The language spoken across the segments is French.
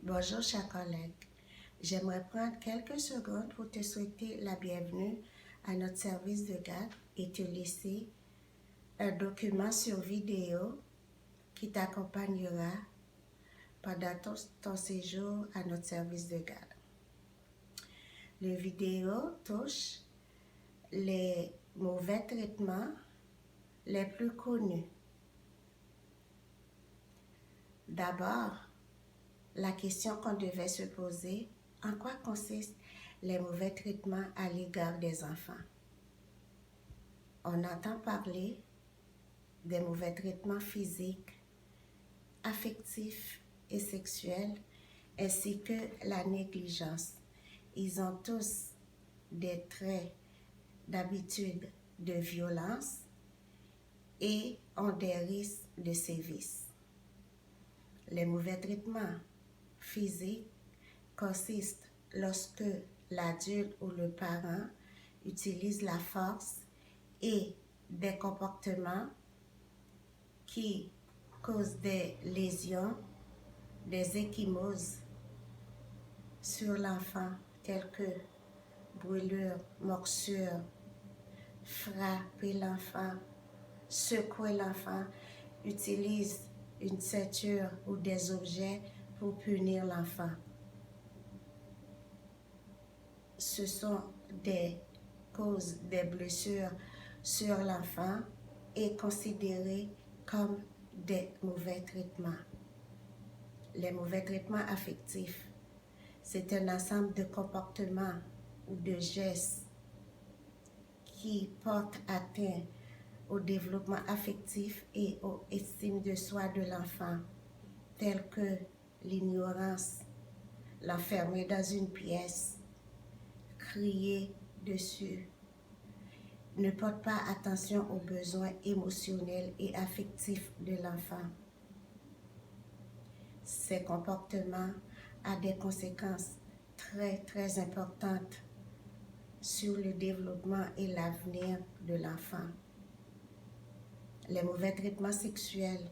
Bonjour chers collègues, j'aimerais prendre quelques secondes pour te souhaiter la bienvenue à notre service de garde et te laisser un document sur vidéo qui t'accompagnera pendant ton séjour à notre service de garde. Le vidéo touche les mauvais traitements les plus connus. D'abord, la question qu'on devait se poser, en quoi consistent les mauvais traitements à l'égard des enfants? On entend parler des mauvais traitements physiques, affectifs et sexuels, ainsi que la négligence. Ils ont tous des traits d'habitude de violence et ont des risques de sévices. Les mauvais traitements physiques consistent lorsque l'adulte ou le parent utilise la force et des comportements qui causent des lésions, des ecchymoses sur l'enfant, telles que brûlures, morsures, frapper l'enfant, secouer l'enfant, utilise une ceinture ou des objets pour punir l'enfant. Ce sont des causes des blessures sur l'enfant et considérés comme des mauvais traitements. Les mauvais traitements affectifs, c'est un ensemble de comportements ou de gestes qui portent atteinte au développement affectif et aux estimes de soi de l'enfant, tels que l'ignorance, l'enfermer dans une pièce, crier dessus, ne porte pas attention aux besoins émotionnels et affectifs de l'enfant. Ces comportements ont des conséquences très importantes sur le développement et l'avenir de l'enfant. Les mauvais traitements sexuels,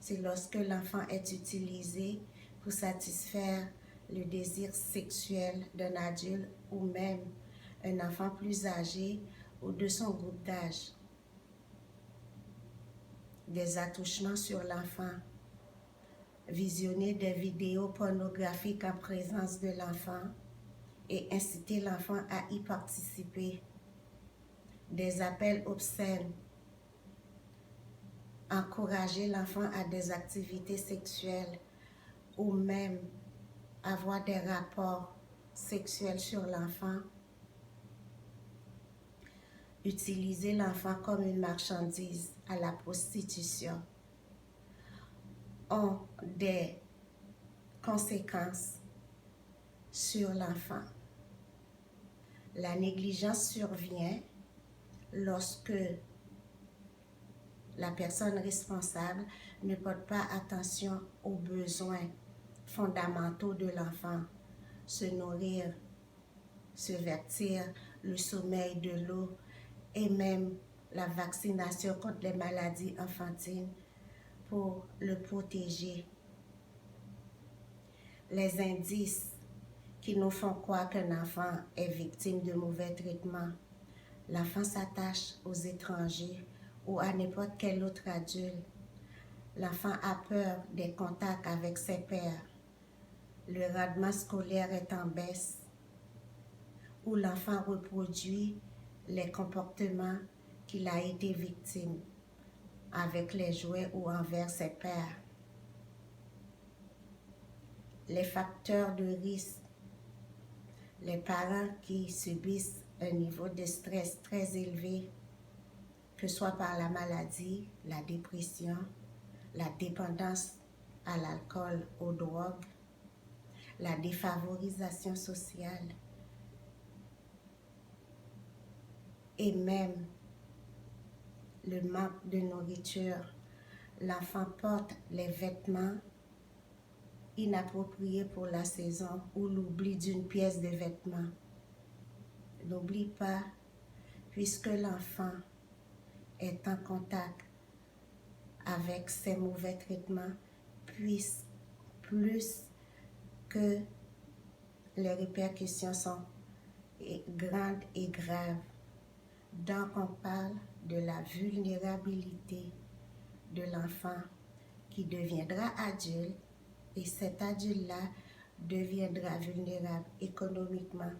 c'est lorsque l'enfant est utilisé pour satisfaire le désir sexuel d'un adulte ou même un enfant plus âgé ou de son groupe d'âge. Des attouchements sur l'enfant, visionner des vidéos pornographiques en présence de l'enfant et inciter l'enfant à y participer. Des appels obscènes, encourager l'enfant à des activités sexuelles ou même avoir des rapports sexuels sur l'enfant. Utiliser l'enfant comme une marchandise à la prostitution ont des conséquences sur l'enfant. La négligence survient lorsque la personne responsable ne porte pas attention aux besoins fondamentaux de l'enfant, se nourrir, se vêtir, le sommeil, de l'eau et même la vaccination contre les maladies enfantines pour le protéger. Les indices qui nous font croire qu'un enfant est victime de mauvais traitements. L'enfant s'attache aux étrangers ou à n'importe quel autre adulte. L'enfant a peur des contacts avec ses pairs. Le rendement scolaire est en baisse. Ou l'enfant reproduit les comportements qu'il a été victime avec les jouets ou envers ses pairs. Les facteurs de risque. Les parents qui subissent un niveau de stress très élevé, que ce soit par la maladie, la dépression, la dépendance à l'alcool, aux drogues, la défavorisation sociale et même le manque de nourriture. L'enfant porte les vêtements inappropriés pour la saison ou l'oubli d'une pièce de vêtement. N'oublie pas, puisque l'enfant est en contact avec ces mauvais traitements, plus plus que les répercussions sont grandes et graves. Donc on parle de la vulnérabilité de l'enfant qui deviendra adulte, et cet adulte-là deviendra vulnérable économiquement,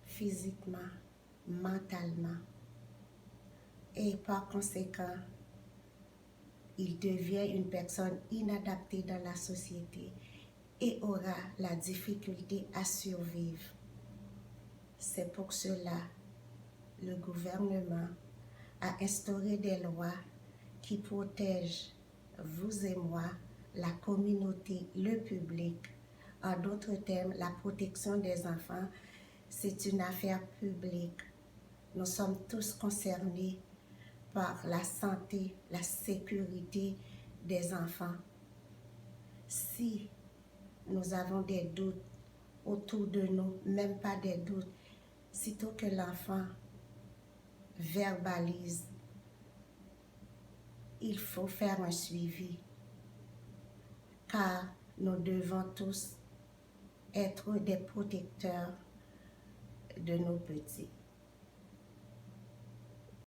physiquement, mentalement. Et par conséquent, il devient une personne inadaptée dans la société et aura la difficulté à survivre. C'est pour cela que le gouvernement a instauré des lois qui protègent vous et moi, la communauté, le public. En d'autres termes, la protection des enfants, c'est une affaire publique. Nous sommes tous concernés par la santé, la sécurité des enfants. Si nous avons des doutes autour de nous, même pas des doutes, sitôt que l'enfant verbalise, il faut faire un suivi, car nous devons tous être des protecteurs de nos petits.